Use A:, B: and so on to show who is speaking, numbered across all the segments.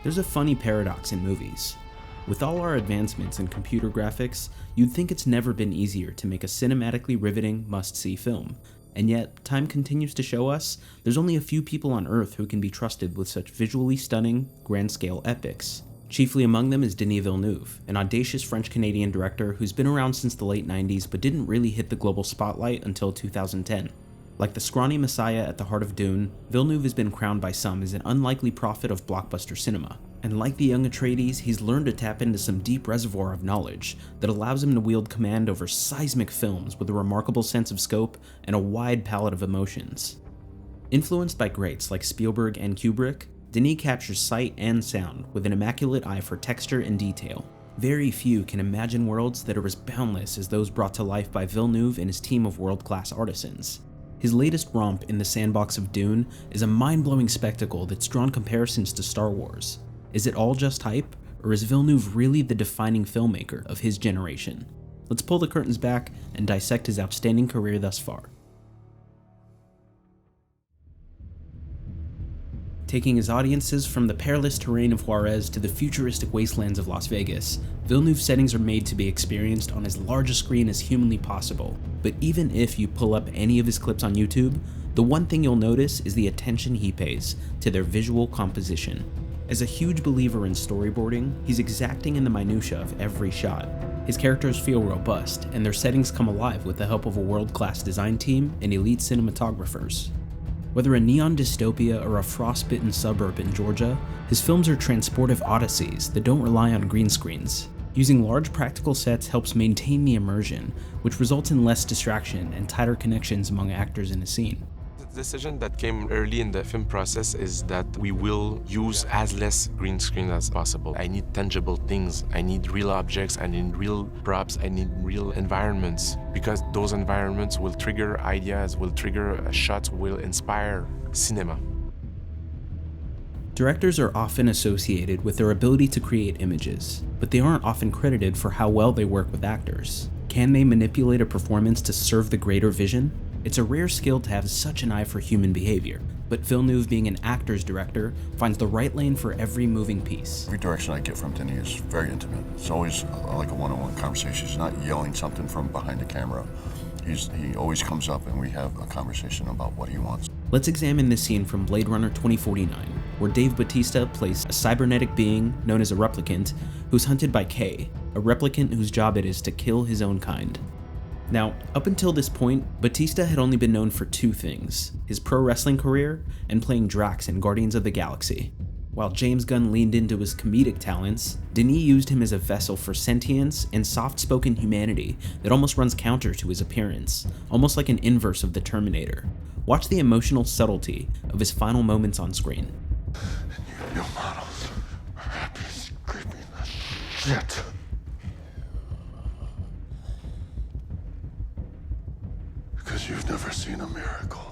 A: There's a funny paradox in movies. With all our advancements in computer graphics, you'd think it's never been easier to make a cinematically riveting, must-see film. And yet, time continues to show us there's only a few people on Earth who can be trusted with such visually stunning, grand-scale epics. Chiefly among them is Denis Villeneuve, an audacious French-Canadian director who's been around since the late 90s but didn't really hit the global spotlight until 2010. Like the scrawny messiah at the heart of Dune, Villeneuve has been crowned by some as an unlikely prophet of blockbuster cinema. And like the young Atreides, he's learned to tap into some deep reservoir of knowledge that allows him to wield command over seismic films with a remarkable sense of scope and a wide palette of emotions. Influenced by greats like Spielberg and Kubrick, Denis captures sight and sound with an immaculate eye for texture and detail. Very few can imagine worlds that are as boundless as those brought to life by Villeneuve and his team of world-class artisans. His latest romp in the sandbox of Dune is a mind-blowing spectacle that's drawn comparisons to Star Wars. Is it all just hype, or is Villeneuve really the defining filmmaker of his generation? Let's pull the curtains back and dissect his outstanding career thus far. Taking his audiences from the perilous terrain of Juarez to the futuristic wastelands of Las Vegas, Villeneuve's settings are made to be experienced on as large a screen as humanly possible. But even if you pull up any of his clips on YouTube, the one thing you'll notice is the attention he pays to their visual composition. As a huge believer in storyboarding, he's exacting in the minutia of every shot. His characters feel robust, and their settings come alive with the help of a world-class design team and elite cinematographers. Whether a neon dystopia or a frostbitten suburb in Georgia, his films are transportive odysseys that don't rely on green screens. Using large practical sets helps maintain the immersion, which results in less distraction and tighter connections among actors in a scene.
B: The decision that came early in the film process is that we will use as less green screen as possible. I need tangible things, I need real objects, I need real props, I need real environments, because those environments will trigger ideas, will trigger shots, will inspire cinema.
A: Directors are often associated with their ability to create images, but they aren't often credited for how well they work with actors. Can they manipulate a performance to serve the greater vision? It's a rare skill to have such an eye for human behavior, but Villeneuve, being an actor's director, finds the right lane for every moving piece.
C: Every direction I get from Denis is very intimate. It's always like a one-on-one conversation. He's not yelling something from behind the camera. He always comes up and we have a conversation about what he wants.
A: Let's examine this scene from Blade Runner 2049, where Dave Bautista plays a cybernetic being known as a replicant who's hunted by K, a replicant whose job it is to kill his own kind. Now, up until this point, Bautista had only been known for two things: his pro wrestling career and playing Drax in Guardians of the Galaxy. While James Gunn leaned into his comedic talents, Denis used him as a vessel for sentience and soft-spoken humanity that almost runs counter to his appearance, almost like an inverse of the Terminator. Watch the emotional subtlety of his final moments on screen.
D: And you models are happy scraping the shit. Because you've never seen a miracle.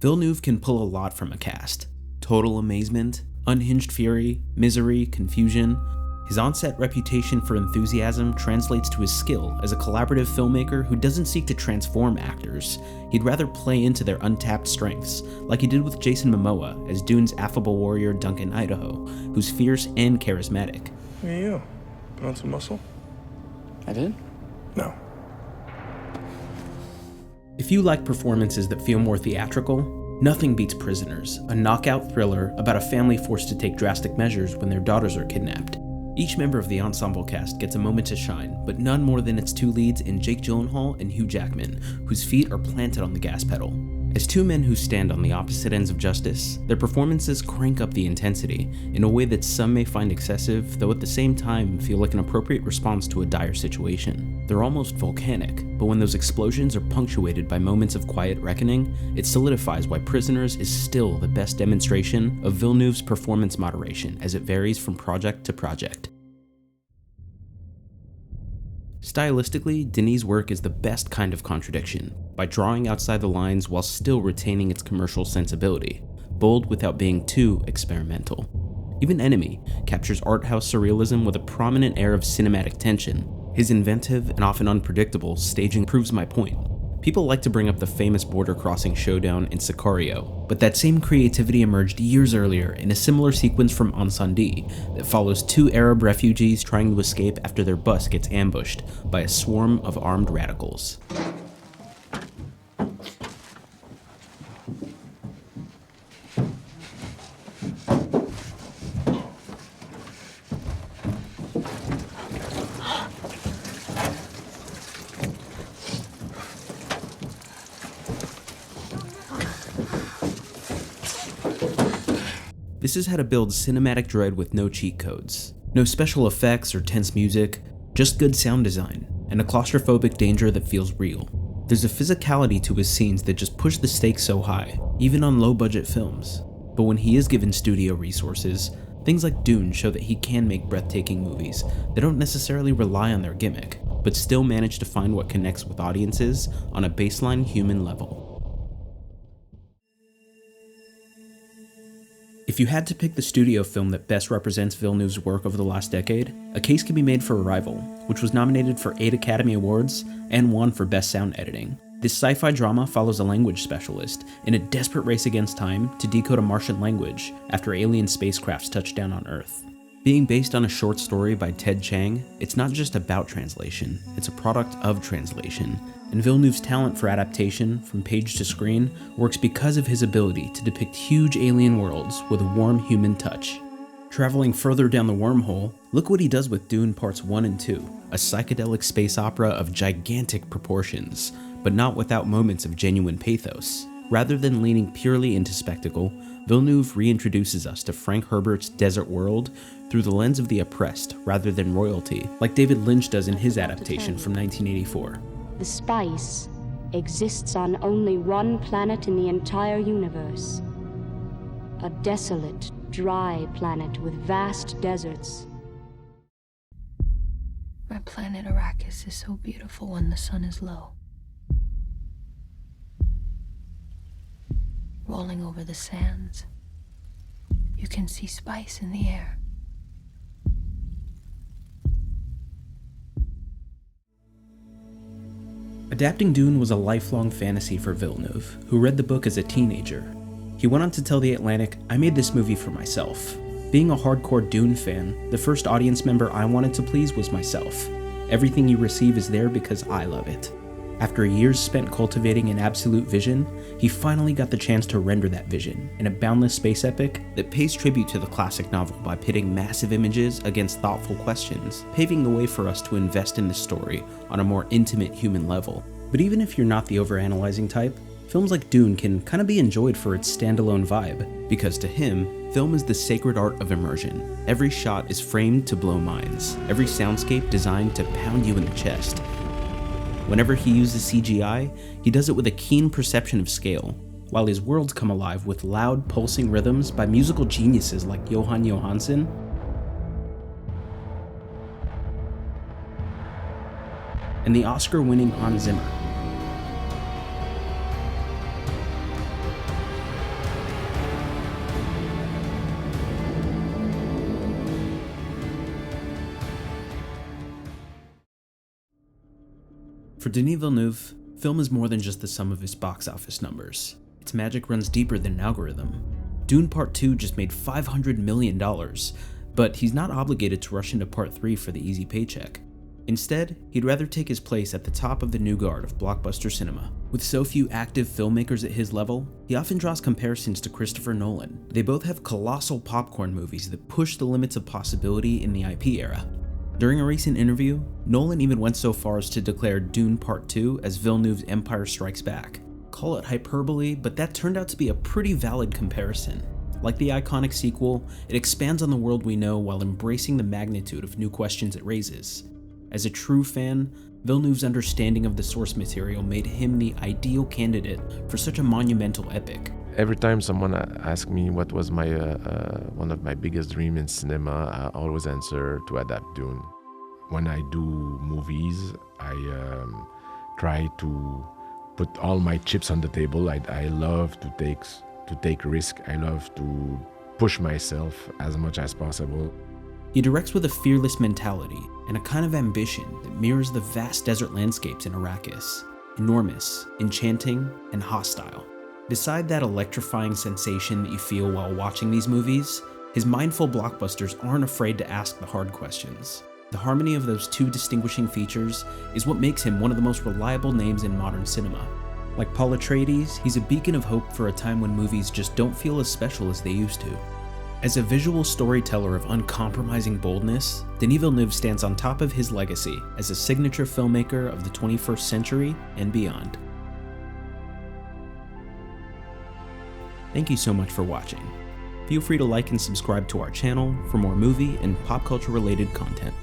A: Villeneuve can pull a lot from a cast: total amazement, unhinged fury, misery, confusion. His on-set reputation for enthusiasm translates to his skill as a collaborative filmmaker who doesn't seek to transform actors. He'd rather play into their untapped strengths, like he did with Jason Momoa as Dune's affable warrior Duncan Idaho, who's fierce and charismatic.
D: Look at you. Put on some muscle?
E: I did?
D: No.
A: If you like performances that feel more theatrical, nothing beats Prisoners, a knockout thriller about a family forced to take drastic measures when their daughters are kidnapped. Each member of the ensemble cast gets a moment to shine, but none more than its two leads in Jake Gyllenhaal and Hugh Jackman, whose feet are planted on the gas pedal. As two men who stand on the opposite ends of justice, their performances crank up the intensity in a way that some may find excessive, though at the same time feel like an appropriate response to a dire situation. They're almost volcanic, but when those explosions are punctuated by moments of quiet reckoning, it solidifies why Prisoners is still the best demonstration of Villeneuve's performance moderation as it varies from project to project. Stylistically, Denis' work is the best kind of contradiction, by drawing outside the lines while still retaining its commercial sensibility, bold without being too experimental. Even Enemy captures art house surrealism with a prominent air of cinematic tension. His inventive and often unpredictable staging proves my point. People like to bring up the famous border-crossing showdown in Sicario, but that same creativity emerged years earlier in a similar sequence from Ansandi that follows two Arab refugees trying to escape after their bus gets ambushed by a swarm of armed radicals. This is how to build cinematic dread with no cheat codes. No special effects or tense music, just good sound design, and a claustrophobic danger that feels real. There's a physicality to his scenes that just push the stakes so high, even on low-budget films. But when he is given studio resources, things like Dune show that he can make breathtaking movies that don't necessarily rely on their gimmick, but still manage to find what connects with audiences on a baseline human level. If you had to pick the studio film that best represents Villeneuve's work over the last decade, a case can be made for Arrival, which was nominated for 8 Academy Awards and won for Best Sound Editing. This sci-fi drama follows a language specialist in a desperate race against time to decode a Martian language after alien spacecrafts touch down on Earth. Being based on a short story by Ted Chiang, it's not just about translation, it's a product of translation. And Villeneuve's talent for adaptation, from page to screen, works because of his ability to depict huge alien worlds with a warm human touch. Traveling further down the wormhole, look what he does with Dune Parts 1 and 2, a psychedelic space opera of gigantic proportions, but not without moments of genuine pathos. Rather than leaning purely into spectacle, Villeneuve reintroduces us to Frank Herbert's desert world through the lens of the oppressed rather than royalty, like David Lynch does in his adaptation from 1984.
E: The spice exists on only one planet in the entire universe. A desolate, dry planet with vast deserts.
F: My planet Arrakis is so beautiful when the sun is low. Rolling over the sands, you can see spice in the air.
A: Adapting Dune was a lifelong fantasy for Villeneuve, who read the book as a teenager. He went on to tell The Atlantic, "I made this movie for myself. Being a hardcore Dune fan, the first audience member I wanted to please was myself. Everything you receive is there because I love it." After years spent cultivating an absolute vision, he finally got the chance to render that vision in a boundless space epic that pays tribute to the classic novel by pitting massive images against thoughtful questions, paving the way for us to invest in the story on a more intimate human level. But even if you're not the overanalyzing type, films like Dune can kind of be enjoyed for its standalone vibe, because to him, film is the sacred art of immersion. Every shot is framed to blow minds, every soundscape designed to pound you in the chest. Whenever he uses CGI, he does it with a keen perception of scale, while his worlds come alive with loud, pulsing rhythms by musical geniuses like Johan Johansson and the Oscar-winning Hans Zimmer. For Denis Villeneuve, film is more than just the sum of his box office numbers. Its magic runs deeper than an algorithm. Dune Part 2 just made $500 million, but he's not obligated to rush into Part 3 for the easy paycheck. Instead, he'd rather take his place at the top of the new guard of blockbuster cinema. With so few active filmmakers at his level, he often draws comparisons to Christopher Nolan. They both have colossal popcorn movies that push the limits of possibility in the IP era. During a recent interview, Nolan even went so far as to declare Dune Part 2 as Villeneuve's Empire Strikes Back. Call it hyperbole, but that turned out to be a pretty valid comparison. Like the iconic sequel, it expands on the world we know while embracing the magnitude of new questions it raises. As a true fan, Villeneuve's understanding of the source material made him the ideal candidate for such a monumental epic.
B: Every time someone asks me what was my one of my biggest dreams in cinema, I always answer to adapt Dune. When I do movies, I try to put all my chips on the table. I love to take risk. I love to push myself as much as possible.
A: He directs with a fearless mentality and a kind of ambition that mirrors the vast desert landscapes in Arrakis. enormous, enchanting, and hostile. Beside that electrifying sensation that you feel while watching these movies, his mindful blockbusters aren't afraid to ask the hard questions. The harmony of those two distinguishing features is what makes him one of the most reliable names in modern cinema. Like Paul Atreides, he's a beacon of hope for a time when movies just don't feel as special as they used to. As a visual storyteller of uncompromising boldness, Denis Villeneuve stands on top of his legacy as a signature filmmaker of the 21st century and beyond. Thank you so much for watching. Feel free to like and subscribe to our channel for more movie and pop culture related content.